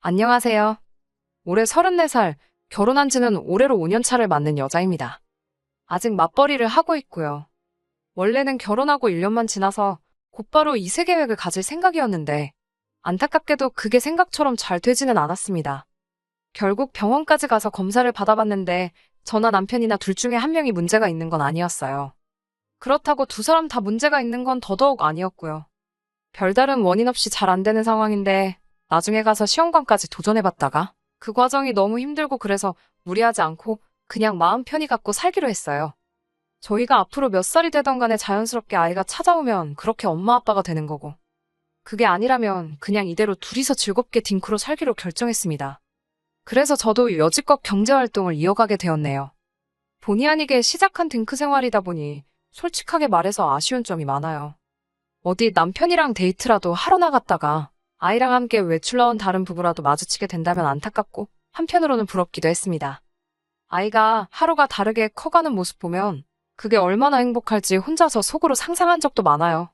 안녕하세요. 올해 34살, 결혼한 지는 올해로 5년 차를 맞는 여자입니다. 아직 맞벌이를 하고 있고요. 원래는 결혼하고 1년만 지나서 곧바로 이세 계획을 가질 생각이었는데 안타깝게도 그게 생각처럼 잘 되지는 않았습니다. 결국 병원까지 가서 검사를 받아봤는데 저나 남편이나 둘 중에 한 명이 문제가 있는 건 아니었어요. 그렇다고 두 사람 다 문제가 있는 건 더더욱 아니었고요. 별다른 원인 없이 잘 안 되는 상황인데 나중에 가서 시험관까지 도전해봤다가 그 과정이 너무 힘들고 그래서 무리하지 않고 그냥 마음 편히 갖고 살기로 했어요. 저희가 앞으로 몇 살이 되던 간에 자연스럽게 아이가 찾아오면 그렇게 엄마 아빠가 되는 거고 그게 아니라면 그냥 이대로 둘이서 즐겁게 딩크로 살기로 결정했습니다. 그래서 저도 여지껏 경제활동을 이어가게 되었네요. 본의 아니게 시작한 딩크 생활이다 보니 솔직하게 말해서 아쉬운 점이 많아요. 어디 남편이랑 데이트라도 하러 나갔다가 아이랑 함께 외출 나온 다른 부부라도 마주치게 된다면 안타깝고 한편으로는 부럽기도 했습니다. 아이가 하루가 다르게 커가는 모습 보면 그게 얼마나 행복할지 혼자서 속으로 상상한 적도 많아요.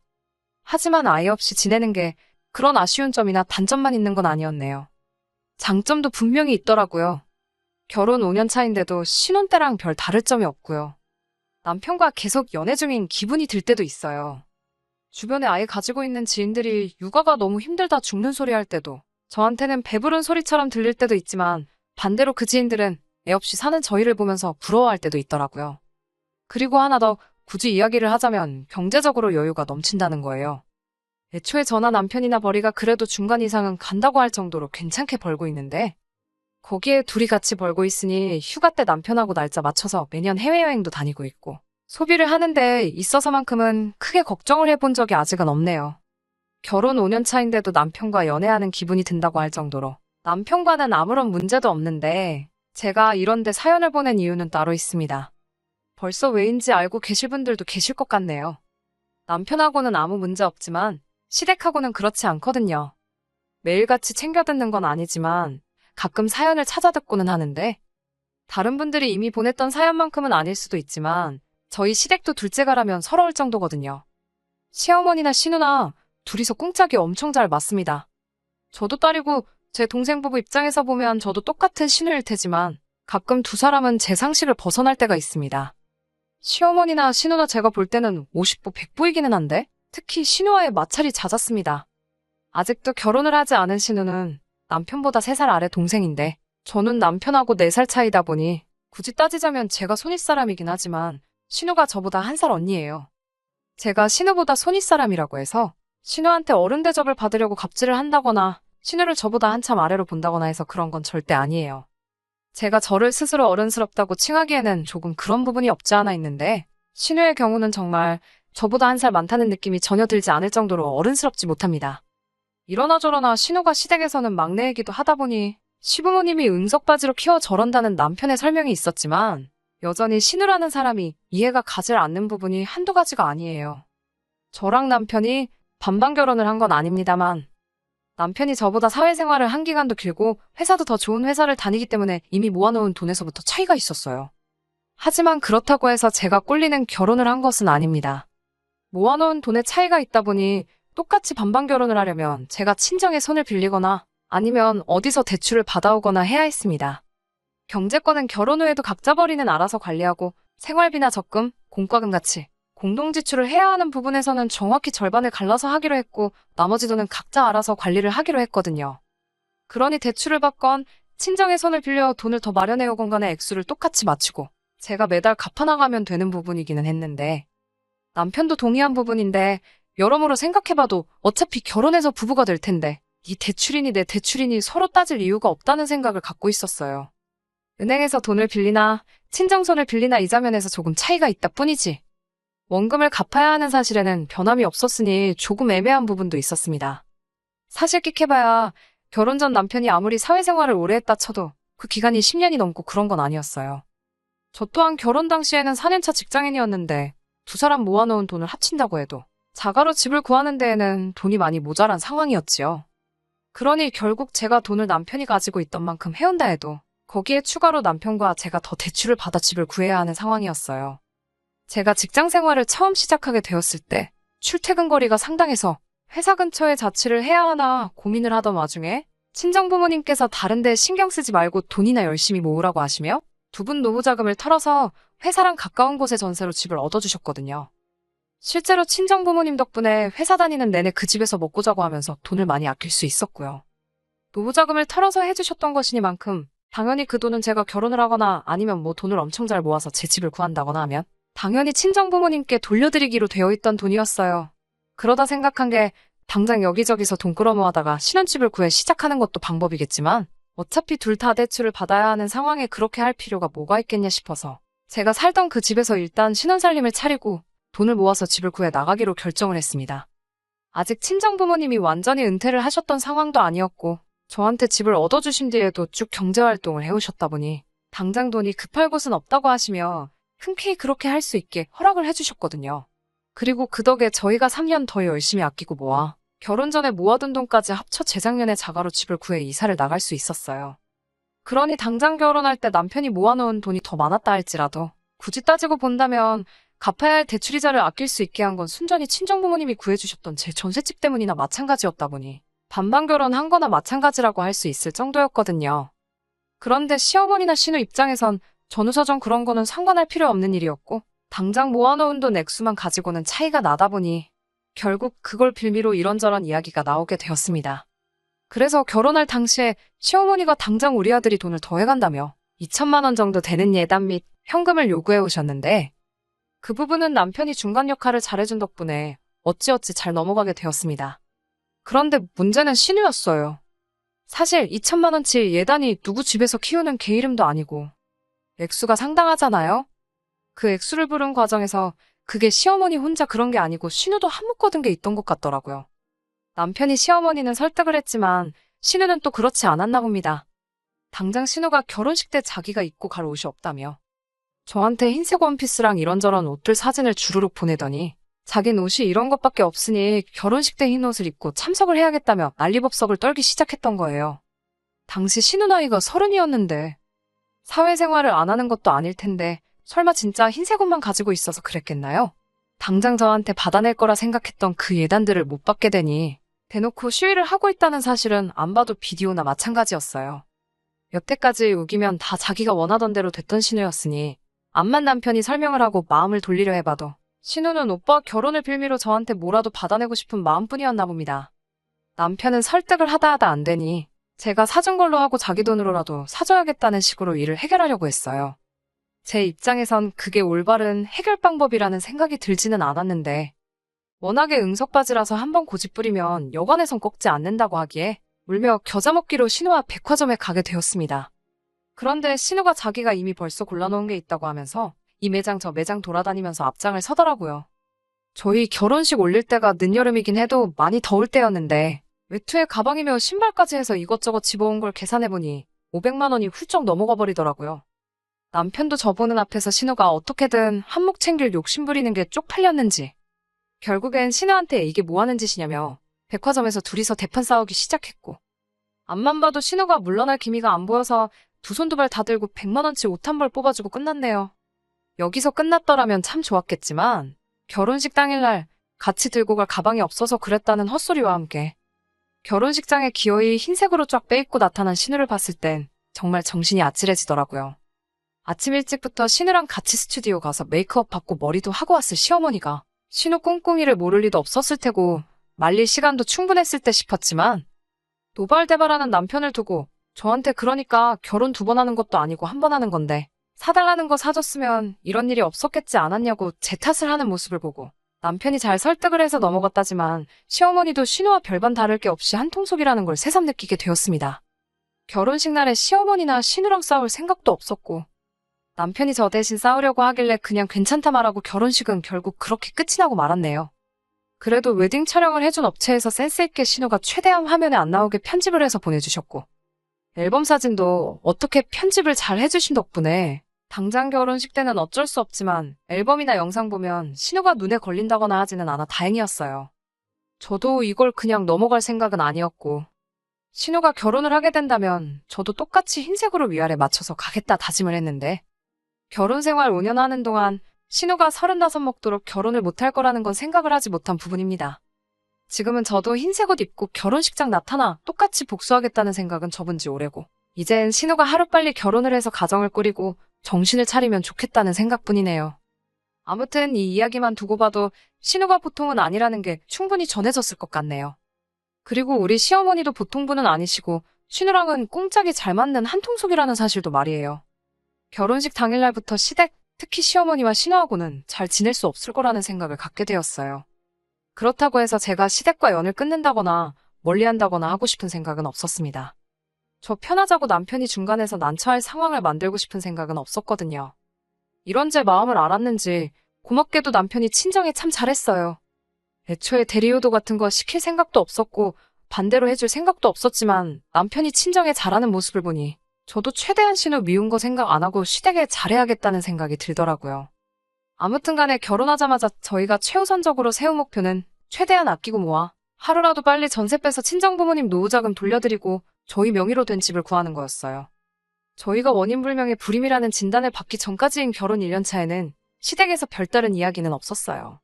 하지만 아이 없이 지내는 게 그런 아쉬운 점이나 단점만 있는 건 아니었네요. 장점도 분명히 있더라고요. 결혼 5년 차인데도 신혼 때랑 별 다를 점이 없고요. 남편과 계속 연애 중인 기분이 들 때도 있어요. 주변에 아이 가지고 있는 지인들이 육아가 너무 힘들다 죽는 소리 할 때도 저한테는 배부른 소리처럼 들릴 때도 있지만 반대로 그 지인들은 애 없이 사는 저희를 보면서 부러워할 때도 있더라고요. 그리고 하나 더 굳이 이야기를 하자면 경제적으로 여유가 넘친다는 거예요. 애초에 저나 남편이나 벌이가 그래도 중간 이상은 간다고 할 정도로 괜찮게 벌고 있는데 거기에 둘이 같이 벌고 있으니 휴가 때 남편하고 날짜 맞춰서 매년 해외여행도 다니고 있고 소비를 하는 데 있어서만큼은 크게 걱정을 해본 적이 아직은 없네요. 결혼 5년 차인데도 남편과 연애하는 기분이 든다고 할 정도로 남편과는 아무런 문제도 없는데 제가 이런데 사연을 보낸 이유는 따로 있습니다. 벌써 왜인지 알고 계실 분들도 계실 것 같네요. 남편하고는 아무 문제 없지만 시댁하고는 그렇지 않거든요. 매일같이 챙겨 듣는 건 아니지만 가끔 사연을 찾아 듣고는 하는데 다른 분들이 이미 보냈던 사연만큼은 아닐 수도 있지만 저희 시댁도 둘째가라면 서러울 정도거든요. 시어머니나 시누나 둘이서 꿍짝이 엄청 잘 맞습니다. 저도 딸이고 제 동생 부부 입장에서 보면 저도 똑같은 시누일 테지만 가끔 두 사람은 제 상식을 벗어날 때가 있습니다. 시어머니나 시누나 제가 볼 때는 50보 100보이기는 한데 특히 시누와의 마찰이 잦았습니다. 아직도 결혼을 하지 않은 시누는 남편보다 3살 아래 동생인데 저는 남편하고 4살 차이다 보니 굳이 따지자면 제가 손윗사람이긴 하지만 신우가 저보다 1살 언니예요. 제가 신우보다 손윗사람이라고 해서 신우한테 어른 대접을 받으려고 갑질을 한다거나 신우를 저보다 한참 아래로 본다거나 해서 그런 건 절대 아니에요. 제가 저를 스스로 어른스럽다고 칭하기에는 조금 그런 부분이 없지 않아 있는데 신우의 경우는 정말 저보다 1살 많다는 느낌이 전혀 들지 않을 정도로 어른스럽지 못합니다. 이러나 저러나 신우가 시댁에서는 막내이기도 하다 보니 시부모님이 응석바지로 키워 저런다는 남편의 설명이 있었지만 여전히 신우라는 사람이 이해가 가질 않는 부분이 한두 가지가 아니에요. 저랑 남편이 반반 결혼을 한 건 아닙니다만 남편이 저보다 사회생활을 한 기간도 길고 회사도 더 좋은 회사를 다니기 때문에 이미 모아놓은 돈에서부터 차이가 있었어요. 하지만 그렇다고 해서 제가 꼴리는 결혼을 한 것은 아닙니다. 모아놓은 돈에 차이가 있다 보니 똑같이 반반 결혼을 하려면 제가 친정의 손을 빌리거나 아니면 어디서 대출을 받아오거나 해야 했습니다. 경제권은 결혼 후에도 각자 벌이는 알아서 관리하고 생활비나 적금, 공과금 같이 공동지출을 해야 하는 부분에서는 정확히 절반을 갈라서 하기로 했고 나머지 돈은 각자 알아서 관리를 하기로 했거든요. 그러니 대출을 받건 친정의 손을 빌려 돈을 더 마련해오건 간에 액수를 똑같이 맞추고 제가 매달 갚아나가면 되는 부분이기는 했는데 남편도 동의한 부분인데 여러모로 생각해봐도 어차피 결혼해서 부부가 될 텐데 이 대출이니 내 대출이니 서로 따질 이유가 없다는 생각을 갖고 있었어요. 은행에서 돈을 빌리나 친정손을 빌리나 이자면에서 조금 차이가 있다 뿐이지 원금을 갚아야 하는 사실에는 변함이 없었으니 조금 애매한 부분도 있었습니다. 사실 끽해봐야 결혼 전 남편이 아무리 사회생활을 오래 했다 쳐도 그 기간이 10년이 넘고 그런 건 아니었어요. 저 또한 결혼 당시에는 4년차 직장인이었는데 두 사람 모아놓은 돈을 합친다고 해도 자가로 집을 구하는 데에는 돈이 많이 모자란 상황이었지요. 그러니 결국 제가 돈을 남편이 가지고 있던 만큼 해온다 해도 거기에 추가로 남편과 제가 더 대출을 받아 집을 구해야 하는 상황이었어요. 제가 직장 생활을 처음 시작하게 되었을 때 출퇴근 거리가 상당해서 회사 근처에 자취를 해야 하나 고민을 하던 와중에 친정부모님께서 다른 데 신경 쓰지 말고 돈이나 열심히 모으라고 하시며 두 분 노후 자금을 털어서 회사랑 가까운 곳에 전세로 집을 얻어주셨거든요. 실제로 친정부모님 덕분에 회사 다니는 내내 그 집에서 먹고 자고 하면서 돈을 많이 아낄 수 있었고요. 노후 자금을 털어서 해주셨던 것이니만큼 당연히 그 돈은 제가 결혼을 하거나 아니면 뭐 돈을 엄청 잘 모아서 제 집을 구한다거나 하면 당연히 친정부모님께 돌려드리기로 되어 있던 돈이었어요. 그러다 생각한 게 당장 여기저기서 돈 끌어모아다가 신혼집을 구해 시작하는 것도 방법이겠지만 어차피 둘 다 대출을 받아야 하는 상황에 그렇게 할 필요가 뭐가 있겠냐 싶어서 제가 살던 그 집에서 일단 신혼살림을 차리고 돈을 모아서 집을 구해 나가기로 결정을 했습니다. 아직 친정부모님이 완전히 은퇴를 하셨던 상황도 아니었고 저한테 집을 얻어주신 뒤에도 쭉 경제활동을 해오셨다 보니 당장 돈이 급할 곳은 없다고 하시며 흔쾌히 그렇게 할 수 있게 허락을 해주셨거든요. 그리고 그 덕에 저희가 3년 더 열심히 아끼고 모아 결혼 전에 모아둔 돈까지 합쳐 재작년에 자가로 집을 구해 이사를 나갈 수 있었어요. 그러니 당장 결혼할 때 남편이 모아놓은 돈이 더 많았다 할지라도 굳이 따지고 본다면 갚아야 할 대출이자를 아낄 수 있게 한 건 순전히 친정부모님이 구해주셨던 제 전셋집 때문이나 마찬가지였다 보니 반반 결혼한 거나 마찬가지라고 할 수 있을 정도였거든요. 그런데 시어머니나 신우 입장에선 전후사정 그런 거는 상관할 필요 없는 일이었고 당장 모아놓은 돈 액수만 가지고는 차이가 나다 보니 결국 그걸 빌미로 이런저런 이야기가 나오게 되었습니다. 그래서 결혼할 당시에 시어머니가 당장 우리 아들이 돈을 더해간다며 2천만 원 정도 되는 예단 및 현금을 요구해 오셨는데 그 부분은 남편이 중간 역할을 잘해준 덕분에 어찌어찌 잘 넘어가게 되었습니다. 그런데 문제는 신우였어요. 사실 2천만 원치 예단이 누구 집에서 키우는 개 이름도 아니고 액수가 상당하잖아요? 그 액수를 부른 과정에서 그게 시어머니 혼자 그런 게 아니고 신우도 한묶어둔 게 있던 것 같더라고요. 남편이 시어머니는 설득을 했지만 신우는 또 그렇지 않았나 봅니다. 당장 신우가 결혼식 때 자기가 입고 갈 옷이 없다며 저한테 흰색 원피스랑 이런저런 옷들 사진을 주르륵 보내더니 자긴 옷이 이런 것밖에 없으니 결혼식 때 흰 옷을 입고 참석을 해야겠다며 난리법석을 떨기 시작했던 거예요. 당시 신우 나이가 30이었는데 사회생활을 안 하는 것도 아닐 텐데 설마 진짜 흰색 옷만 가지고 있어서 그랬겠나요? 당장 저한테 받아낼 거라 생각했던 그 예단들을 못 받게 되니 대놓고 시위를 하고 있다는 사실은 안 봐도 비디오나 마찬가지였어요. 여태까지 우기면 다 자기가 원하던 대로 됐던 신우였으니 암만 남편이 설명을 하고 마음을 돌리려 해봐도 신우는 오빠 결혼을 빌미로 저한테 뭐라도 받아내고 싶은 마음뿐이었나 봅니다. 남편은 설득을 하다 안 되니 제가 사준 걸로 하고 자기 돈으로라도 사줘야겠다는 식으로 일을 해결하려고 했어요. 제 입장에선 그게 올바른 해결 방법이라는 생각이 들지는 않았는데 워낙에 응석바지라서 한번 고집부리면 여관에선 꺾지 않는다고 하기에 울며 겨자 먹기로 신우와 백화점에 가게 되었습니다. 그런데 신우가 자기가 이미 벌써 골라놓은 게 있다고 하면서 이 매장 저 매장 돌아다니면서 앞장을 서더라고요. 저희 결혼식 올릴 때가 늦여름이긴 해도 많이 더울 때였는데 외투에 가방이며 신발까지 해서 이것저것 집어온 걸 계산해보니 500만 원이 훌쩍 넘어가 버리더라고요. 남편도 저보는 앞에서 신우가 어떻게든 한몫 챙길 욕심 부리는 게 쪽팔렸는지 결국엔 신우한테 이게 뭐 하는 짓이냐며 백화점에서 둘이서 대판 싸우기 시작했고 앞만 봐도 신우가 물러날 기미가 안 보여서 두 손 두 발 다 들고 100만 원치 옷 한 벌 뽑아주고 끝났네요. 여기서 끝났더라면 참 좋았겠지만 결혼식 당일날 같이 들고 갈 가방이 없어서 그랬다는 헛소리와 함께 결혼식장에 기어이 흰색으로 쫙 빼입고 나타난 신우를 봤을 땐 정말 정신이 아찔해지더라고요. 아침 일찍부터 신우랑 같이 스튜디오 가서 메이크업 받고 머리도 하고 왔을 시어머니가 신우 꿍꿍이를 모를 리도 없었을 테고 말릴 시간도 충분했을 때 싶었지만 노발대발하는 남편을 두고 저한테 그러니까 결혼 2번 하는 것도 아니고 1번 하는 건데 사달라는 거 사줬으면 이런 일이 없었겠지 않았냐고 제 탓을 하는 모습을 보고 남편이 잘 설득을 해서 넘어갔다지만 시어머니도 신우와 별반 다를 게 없이 한통속이라는 걸 새삼 느끼게 되었습니다. 결혼식 날에 시어머니나 신우랑 싸울 생각도 없었고 남편이 저 대신 싸우려고 하길래 그냥 괜찮다 말하고 결혼식은 결국 그렇게 끝이 나고 말았네요. 그래도 웨딩 촬영을 해준 업체에서 센스있게 신우가 최대한 화면에 안 나오게 편집을 해서 보내주셨고 앨범 사진도 어떻게 편집을 잘 해주신 덕분에 당장 결혼식 때는 어쩔 수 없지만 앨범이나 영상 보면 신우가 눈에 걸린다거나 하지는 않아 다행이었어요. 저도 이걸 그냥 넘어갈 생각은 아니었고 신우가 결혼을 하게 된다면 저도 똑같이 흰색으로 위아래 맞춰서 가겠다 다짐을 했는데 결혼 생활 5년 하는 동안 신우가 35 먹도록 결혼을 못할 거라는 건 생각을 하지 못한 부분입니다. 지금은 저도 흰색 옷 입고 결혼식장 나타나 똑같이 복수하겠다는 생각은 접은 지 오래고, 이젠 신우가 하루빨리 결혼을 해서 가정을 꾸리고 정신을 차리면 좋겠다는 생각뿐이네요. 아무튼 이 이야기만 두고 봐도 신우가 보통은 아니라는 게 충분히 전해졌을 것 같네요. 그리고 우리 시어머니도 보통 분은 아니시고 신우랑은 꿍짝이 잘 맞는 한통속이라는 사실도 말이에요. 결혼식 당일날부터 시댁, 특히 시어머니와 신우하고는 잘 지낼 수 없을 거라는 생각을 갖게 되었어요. 그렇다고 해서 제가 시댁과 연을 끊는다거나 멀리한다거나 하고 싶은 생각은 없었습니다. 저 편하자고 남편이 중간에서 난처할 상황을 만들고 싶은 생각은 없었거든요. 이런 제 마음을 알았는지 고맙게도 남편이 친정에 참 잘했어요. 애초에 대리효도 같은 거 시킬 생각도 없었고 반대로 해줄 생각도 없었지만 남편이 친정에 잘하는 모습을 보니 저도 최대한 신우 미운 거 생각 안 하고 시댁에 잘해야겠다는 생각이 들더라고요. 아무튼 간에 결혼하자마자 저희가 최우선적으로 세운 목표는 최대한 아끼고 모아 하루라도 빨리 전세 빼서 친정부모님 노후자금 돌려드리고 저희 명의로 된 집을 구하는 거였어요. 저희가 원인불명의 불임이라는 진단을 받기 전까지인 결혼 1년 차에는 시댁에서 별다른 이야기는 없었어요.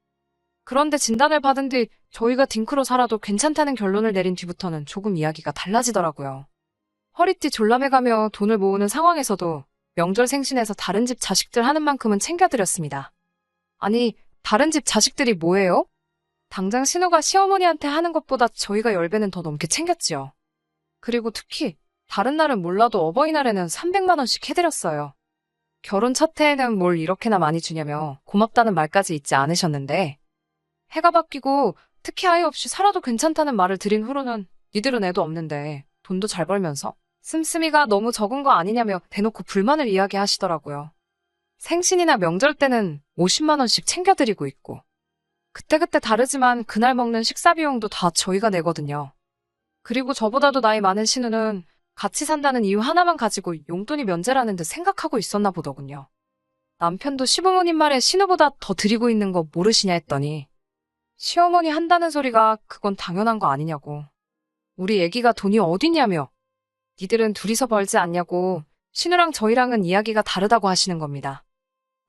그런데 진단을 받은 뒤 저희가 딩크로 살아도 괜찮다는 결론을 내린 뒤부터는 조금 이야기가 달라지더라고요. 허리띠 졸라매가며 돈을 모으는 상황에서도 명절 생신에서 다른 집 자식들 하는 만큼은 챙겨드렸습니다. 아니, 다른 집 자식들이 뭐예요? 당장 신우가 시어머니한테 하는 것보다 저희가 10배는 더 넘게 챙겼지요. 그리고 특히 다른 날은 몰라도 어버이날에는 300만 원씩 해드렸어요. 결혼 첫 해에는 뭘 이렇게나 많이 주냐며 고맙다는 말까지 잊지 않으셨는데 해가 바뀌고 특히 아이 없이 살아도 괜찮다는 말을 드린 후로는 니들은 애도 없는데 돈도 잘 벌면서 씀씀이가 너무 적은 거 아니냐며 대놓고 불만을 이야기하시더라고요. 생신이나 명절 때는 50만 원씩 챙겨드리고 있고 그때그때 다르지만 그날 먹는 식사 비용도 다 저희가 내거든요. 그리고 저보다도 나이 많은 신우는 같이 산다는 이유 하나만 가지고 용돈이 면제라는 듯 생각하고 있었나 보더군요. 남편도 시부모님 말에 신우보다 더 드리고 있는 거 모르시냐 했더니 시어머니 한다는 소리가 그건 당연한 거 아니냐고. 우리 애기가 돈이 어딨냐며. 니들은 둘이서 벌지 않냐고 신우랑 저희랑은 이야기가 다르다고 하시는 겁니다.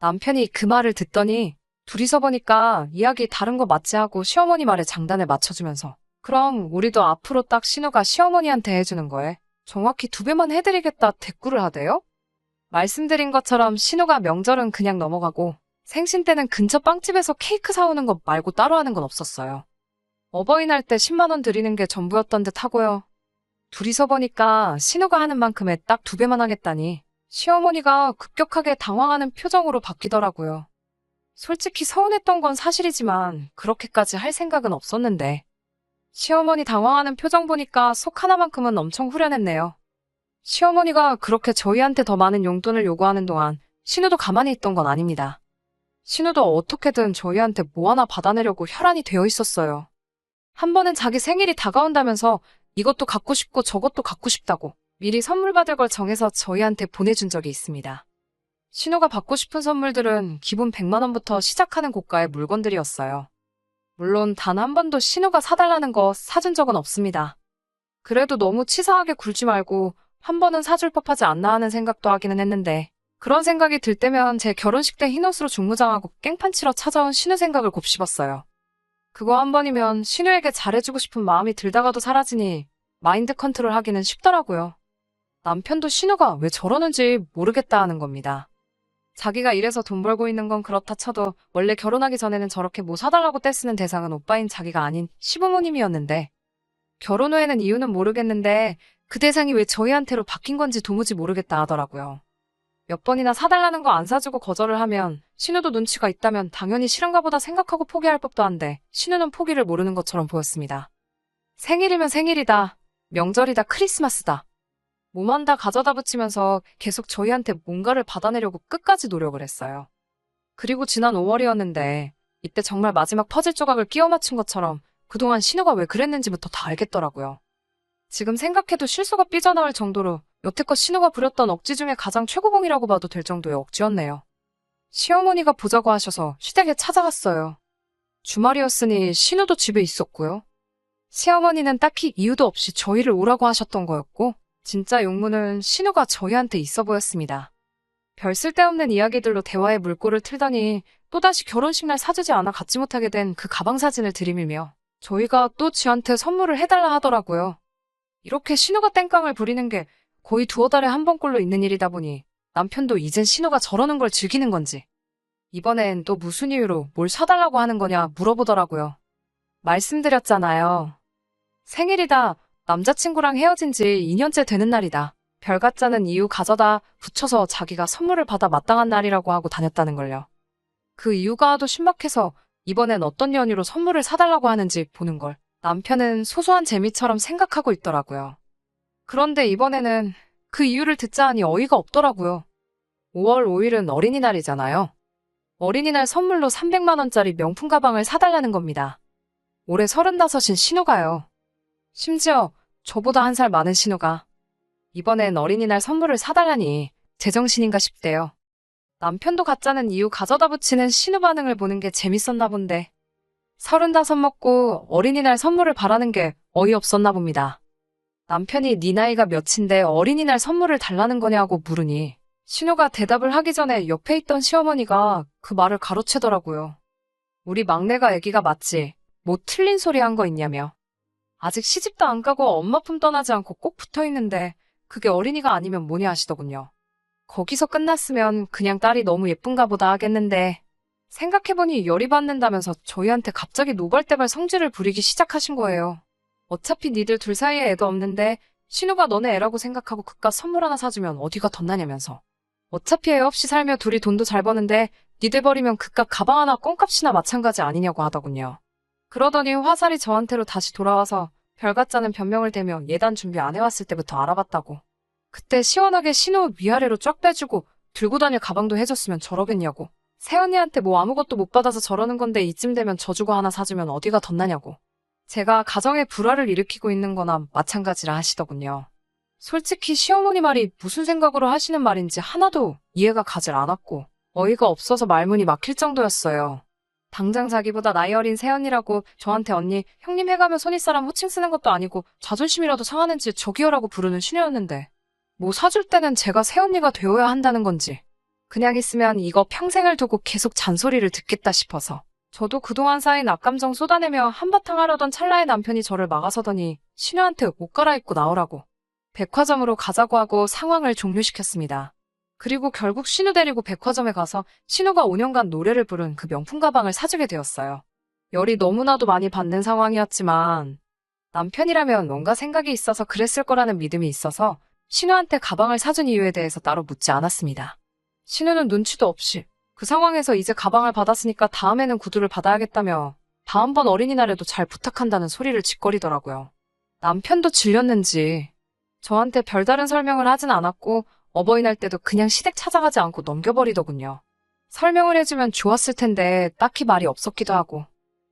남편이 그 말을 듣더니 둘이서 보니까 이야기 다른 거 맞지 하고 시어머니 말에 장단을 맞춰주면서 그럼 우리도 앞으로 딱 신우가 시어머니한테 해주는 거에 정확히 2배만 해드리겠다 대꾸를 하대요? 말씀드린 것처럼 신우가 명절은 그냥 넘어가고 생신 때는 근처 빵집에서 케이크 사오는 것 말고 따로 하는 건 없었어요. 어버이날 때 10만 원 드리는 게 전부였던 듯 하고요. 둘이서 보니까 신우가 하는 만큼에 딱 2배만 하겠다니 시어머니가 급격하게 당황하는 표정으로 바뀌더라고요. 솔직히 서운했던 건 사실이지만 그렇게까지 할 생각은 없었는데 시어머니 당황하는 표정 보니까 속 하나만큼은 엄청 후련했네요. 시어머니가 그렇게 저희한테 더 많은 용돈을 요구하는 동안 신우도 가만히 있던 건 아닙니다. 신우도 어떻게든 저희한테 뭐 하나 받아내려고 혈안이 되어 있었어요. 한 번은 자기 생일이 다가온다면서 이것도 갖고 싶고 저것도 갖고 싶다고 미리 선물 받을 걸 정해서 저희한테 보내준 적이 있습니다. 신우가 받고 싶은 선물들은 기본 100만 원부터 시작하는 고가의 물건들이었어요. 물론 단 한 번도 신우가 사달라는 거 사준 적은 없습니다. 그래도 너무 치사하게 굴지 말고 한 번은 사줄 법하지 않나 하는 생각도 하기는 했는데 그런 생각이 들 때면 제 결혼식 때 흰옷으로 중무장하고 깽판 치러 찾아온 신우 생각을 곱씹었어요. 그거 한 번이면 신우에게 잘해주고 싶은 마음이 들다가도 사라지니 마인드 컨트롤 하기는 쉽더라고요. 남편도 신우가 왜 저러는지 모르겠다 하는 겁니다. 자기가 이래서 돈 벌고 있는 건 그렇다 쳐도 원래 결혼하기 전에는 저렇게 뭐 사달라고 떼쓰는 대상은 오빠인 자기가 아닌 시부모님이었는데 결혼 후에는 이유는 모르겠는데 그 대상이 왜 저희한테로 바뀐 건지 도무지 모르겠다 하더라고요. 몇 번이나 사달라는 거 안 사주고 거절을 하면 신우도 눈치가 있다면 당연히 싫은가 보다 생각하고 포기할 법도 한데 신우는 포기를 모르는 것처럼 보였습니다. 생일이면 생일이다. 명절이다. 크리스마스다. 뭐만 다 가져다 붙이면서 계속 저희한테 뭔가를 받아내려고 끝까지 노력을 했어요. 그리고 지난 5월이었는데 이때 정말 마지막 퍼즐 조각을 끼워 맞춘 것처럼 그동안 신우가 왜 그랬는지부터 다 알겠더라고요. 지금 생각해도 실수가 삐져나올 정도로 여태껏 신우가 부렸던 억지 중에 가장 최고봉이라고 봐도 될 정도의 억지였네요. 시어머니가 보자고 하셔서 시댁에 찾아갔어요. 주말이었으니 신우도 집에 있었고요. 시어머니는 딱히 이유도 없이 저희를 오라고 하셨던 거였고 진짜 용무는 신우가 저희한테 있어 보였습니다. 별 쓸데없는 이야기들로 대화의 물꼬를 틀더니 또다시 결혼식 날 사주지 않아 갖지 못하게 된 그 가방 사진을 들이밀며 저희가 또 지한테 선물을 해달라 하더라고요. 이렇게 신우가 땡깡을 부리는 게 거의 두어 달에 한 번꼴로 있는 일이다 보니 남편도 이젠 신우가 저러는 걸 즐기는 건지 이번엔 또 무슨 이유로 뭘 사달라고 하는 거냐 물어보더라고요. 말씀드렸잖아요. 생일이다. 남자친구랑 헤어진 지 2년째 되는 날이다. 별 같자는 이유 가져다 붙여서 자기가 선물을 받아 마땅한 날이라고 하고 다녔다는 걸요. 그 이유가 하도 신박해서 이번엔 어떤 연유로 선물을 사달라고 하는지 보는 걸 남편은 소소한 재미처럼 생각하고 있더라고요. 그런데 이번에는 그 이유를 듣자 하니 어이가 없더라고요. 5월 5일은 어린이날이잖아요. 어린이날 선물로 300만 원짜리 명품 가방을 사달라는 겁니다. 올해 35인 신우가요. 심지어 저보다 한 살 많은 신우가 이번엔 어린이날 선물을 사달라니 제정신인가 싶대요. 남편도 가짜는 이유 가져다 붙이는 신우 반응을 보는 게 재밌었나 본데 35 먹고 어린이날 선물을 바라는 게 어이없었나 봅니다. 남편이 네 나이가 몇인데 어린이날 선물을 달라는 거냐고 물으니 신우가 대답을 하기 전에 옆에 있던 시어머니가 그 말을 가로채더라고요. 우리 막내가 애기가 맞지? 뭐 틀린 소리 한 거 있냐며. 아직 시집도 안 가고 엄마 품 떠나지 않고 꼭 붙어있는데 그게 어린이가 아니면 뭐냐 하시더군요. 거기서 끝났으면 그냥 딸이 너무 예쁜가 보다 하겠는데 생각해보니 열이 받는다면서 저희한테 갑자기 노발대발 성질을 부리기 시작하신 거예요. 어차피 니들 둘 사이에 애도 없는데 신우가 너네 애라고 생각하고 그깟 선물 하나 사주면 어디가 덧나냐면서. 어차피 애 없이 살며 둘이 돈도 잘 버는데 니들 버리면 그깟 가방 하나 껌값이나 마찬가지 아니냐고 하더군요. 그러더니 화살이 저한테로 다시 돌아와서 별같자는 변명을 대며 예단 준비 안 해왔을 때부터 알아봤다고. 그때 시원하게 신우 위아래로 쫙 빼주고 들고 다닐 가방도 해줬으면 저러겠냐고. 새언니한테 뭐 아무것도 못 받아서 저러는 건데 이쯤 되면 져주고 하나 사주면 어디가 덧나냐고. 제가 가정에 불화를 일으키고 있는 거나 마찬가지라 하시더군요. 솔직히 시어머니 말이 무슨 생각으로 하시는 말인지 하나도 이해가 가질 않았고 어이가 없어서 말문이 막힐 정도였어요. 당장 자기보다 나이 어린 새언니라고 저한테 언니, 형님 해가며 손윗사람 호칭 쓰는 것도 아니고 자존심이라도 상하는지 저기요라고 부르는 신우였는데 뭐 사줄 때는 제가 새언니가 되어야 한다는 건지 그냥 있으면 이거 평생을 두고 계속 잔소리를 듣겠다 싶어서 저도 그동안 쌓인 악감정 쏟아내며 한바탕 하려던 찰나에 남편이 저를 막아서더니 신우한테 옷 갈아입고 나오라고 백화점으로 가자고 하고 상황을 종료시켰습니다. 그리고 결국 신우 데리고 백화점에 가서 신우가 5년간 노래를 부른 그 명품 가방을 사주게 되었어요. 열이 너무나도 많이 받는 상황이었지만 남편이라면 뭔가 생각이 있어서 그랬을 거라는 믿음이 있어서 신우한테 가방을 사준 이유에 대해서 따로 묻지 않았습니다. 신우는 눈치도 없이 그 상황에서 이제 가방을 받았으니까 다음에는 구두를 받아야겠다며 다음번 어린이날에도 잘 부탁한다는 소리를 짓거리더라고요. 남편도 질렸는지 저한테 별다른 설명을 하진 않았고 어버이날 때도 그냥 시댁 찾아가지 않고 넘겨버리더군요. 설명을 해주면 좋았을 텐데 딱히 말이 없었기도 하고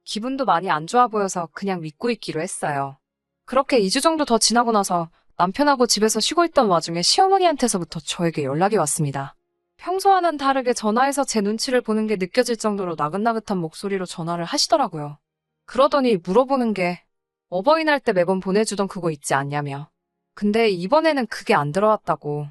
기분도 많이 안 좋아 보여서 그냥 믿고 있기로 했어요. 그렇게 2주 정도 더 지나고 나서 남편하고 집에서 쉬고 있던 와중에 시어머니한테서부터 저에게 연락이 왔습니다. 평소와는 다르게 전화해서 제 눈치를 보는 게 느껴질 정도로 나긋나긋한 목소리로 전화를 하시더라고요. 그러더니 물어보는 게 어버이날 때 매번 보내주던 그거 있지 않냐며. 근데 이번에는 그게 안 들어왔다고.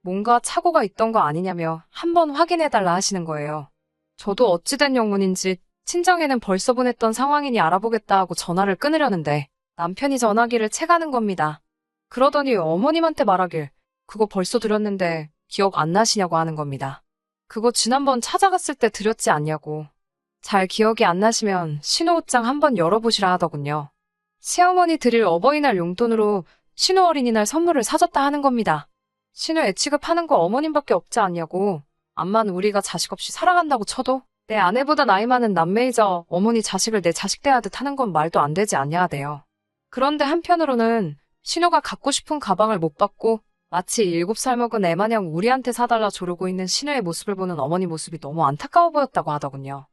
뭔가 착오가 있던 거 아니냐며 한번 확인해달라 하시는 거예요. 저도 어찌된 영문인지 친정에는 벌써 보냈던 상황이니 알아보겠다 하고 전화를 끊으려는데 남편이 전화기를 채가는 겁니다. 그러더니 어머님한테 말하길 그거 벌써 드렸는데 기억 안 나시냐고 하는 겁니다. 그거 지난번 찾아갔을 때 드렸지 않냐고. 잘 기억이 안 나시면 신우 옷장 한번 열어보시라 하더군요. 시어머니 드릴 어버이날 용돈으로 신우 어린이날 선물을 사줬다 하는 겁니다. 신우 애 취급하는 거 어머님밖에 없지 않냐고. 암만 우리가 자식 없이 살아간다고 쳐도 내 아내보다 나이 많은 남매이자 어머니 자식을 내 자식 대하듯 하는 건 말도 안 되지 않냐 하대요. 그런데 한편으로는 신우가 갖고 싶은 가방을 못 받고 마치 7살 먹은 애 마냥 우리한테 사달라 조르고 있는 신우의 모습을 보는 어머니 모습이 너무 안타까워 보였다고 하더군요.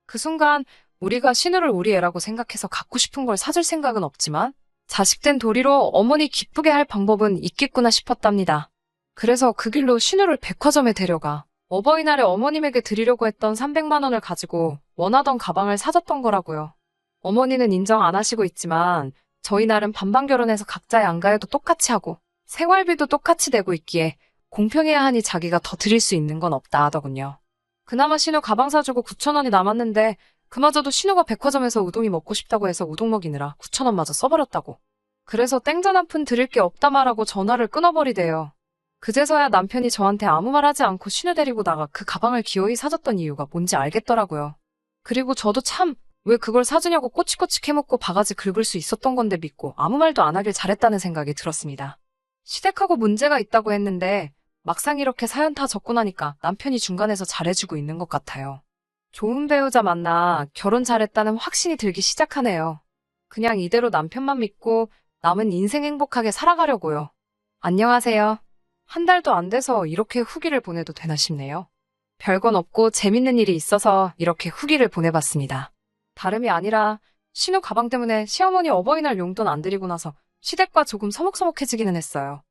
그 순간 우리가 신우를 우리 애라고 생각해서 갖고 싶은 걸 사줄 생각은 없지만 자식된 도리로 어머니 기쁘게 할 방법은 있겠구나 싶었답니다. 그래서 그 길로 신우를 백화점에 데려가 어버이날에 어머님에게 드리려고 했던 300만 원을 가지고 원하던 가방을 사줬던 거라고요. 어머니는 인정 안 하시고 있지만 저희 나름 반반 결혼해서 각자의 안가에도 똑같이 하고 생활비도 똑같이 내고 있기에 공평해야 하니 자기가 더 드릴 수 있는 건 없다 하더군요. 그나마 신우 가방 사주고 9천 원이 남았는데 그마저도 신우가 백화점에서 우동이 먹고 싶다고 해서 우동 먹이느라 9,000원마저 써버렸다고. 그래서 땡전 한 푼 드릴 게 없다 말하고 전화를 끊어버리대요. 그제서야 남편이 저한테 아무 말 하지 않고 신우 데리고 나가 그 가방을 기어이 사줬던 이유가 뭔지 알겠더라고요. 그리고 저도 참, 왜 그걸 사주냐고 꼬치꼬치 캐묻고 바가지 긁을 수 있었던 건데 믿고 아무 말도 안 하길 잘했다는 생각이 들었습니다. 시댁하고 문제가 있다고 했는데 막상 이렇게 사연 다 적고 나니까 남편이 중간에서 잘해주고 있는 것 같아요. 좋은 배우자 만나 결혼 잘했다는 확신이 들기 시작하네요. 그냥 이대로 남편만 믿고 남은 인생 행복하게 살아가려고요. 안녕하세요. 한 달도 안 돼서 이렇게 후기를 보내도 되나 싶네요. 별건 없고 재밌는 일이 있어서 이렇게 후기를 보내봤습니다. 다름이 아니라 신우 가방 때문에 시어머니 어버이날 용돈 안 드리고 나서 시댁과 조금 서먹서먹해지기는 했어요.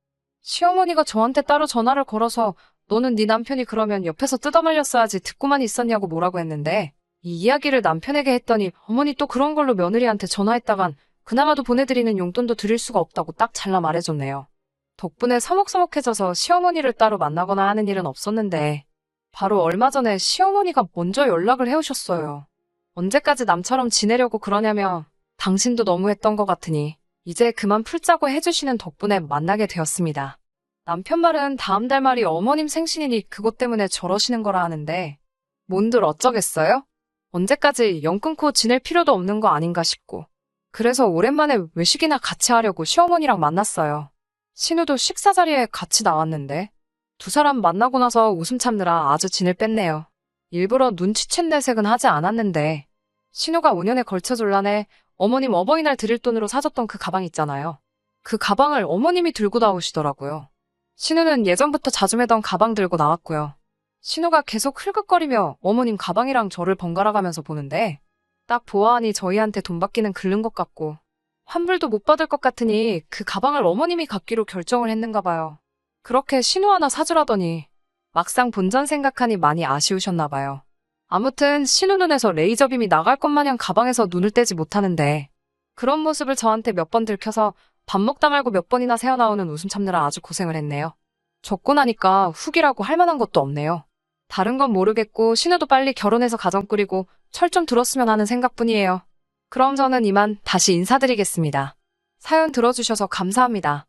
시어머니가 저한테 따로 전화를 걸어서 너는 네 남편이 그러면 옆에서 뜯어말렸어야지 듣고만 있었냐고 뭐라고 했는데 이 이야기를 남편에게 했더니 어머니 또 그런 걸로 며느리한테 전화했다간 그나마도 보내드리는 용돈도 드릴 수가 없다고 딱 잘라 말해줬네요. 덕분에 서먹서먹해져서 시어머니를 따로 만나거나 하는 일은 없었는데 바로 얼마 전에 시어머니가 먼저 연락을 해오셨어요. 언제까지 남처럼 지내려고 그러냐며 당신도 너무했던 것 같으니 이제 그만 풀자고 해주시는 덕분에 만나게 되었습니다. 남편 말은 다음 달 말이 어머님 생신이니 그것 때문에 저러시는 거라 하는데 뭔들 어쩌겠어요? 언제까지 연 끊고 지낼 필요도 없는 거 아닌가 싶고 그래서 오랜만에 외식이나 같이 하려고 시어머니랑 만났어요. 신우도 식사 자리에 같이 나왔는데 두 사람 만나고 나서 웃음 참느라 아주 진을 뺐네요. 일부러 눈치챈 내색은 하지 않았는데 신우가 5년에 걸쳐 졸라내 어머님 어버이날 드릴 돈으로 사줬던 그 가방 있잖아요. 그 가방을 어머님이 들고 나오시더라고요. 신우는 예전부터 자주 매던 가방 들고 나왔고요. 신우가 계속 흘끗거리며 어머님 가방이랑 저를 번갈아 가면서 보는데 딱 보아하니 저희한테 돈 받기는 글른 것 같고 환불도 못 받을 것 같으니 그 가방을 어머님이 갖기로 결정을 했는가 봐요. 그렇게 신우 하나 사주라더니 막상 본전 생각하니 많이 아쉬우셨나 봐요. 아무튼 신우 눈에서 레이저빔이 나갈 것 마냥 가방에서 눈을 떼지 못하는데 그런 모습을 저한테 몇 번 들켜서 밥 먹다 말고 몇 번이나 새어나오는 웃음 참느라 아주 고생을 했네요. 적고 나니까 후기라고 할 만한 것도 없네요. 다른 건 모르겠고 신우도 빨리 결혼해서 가정 꾸리고 철 좀 들었으면 하는 생각뿐이에요. 그럼 저는 이만 다시 인사드리겠습니다. 사연 들어주셔서 감사합니다.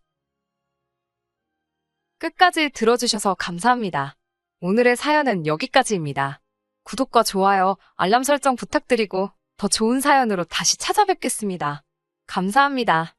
끝까지 들어주셔서 감사합니다. 오늘의 사연은 여기까지입니다. 구독과 좋아요, 알람 설정 부탁드리고 더 좋은 사연으로 다시 찾아뵙겠습니다. 감사합니다.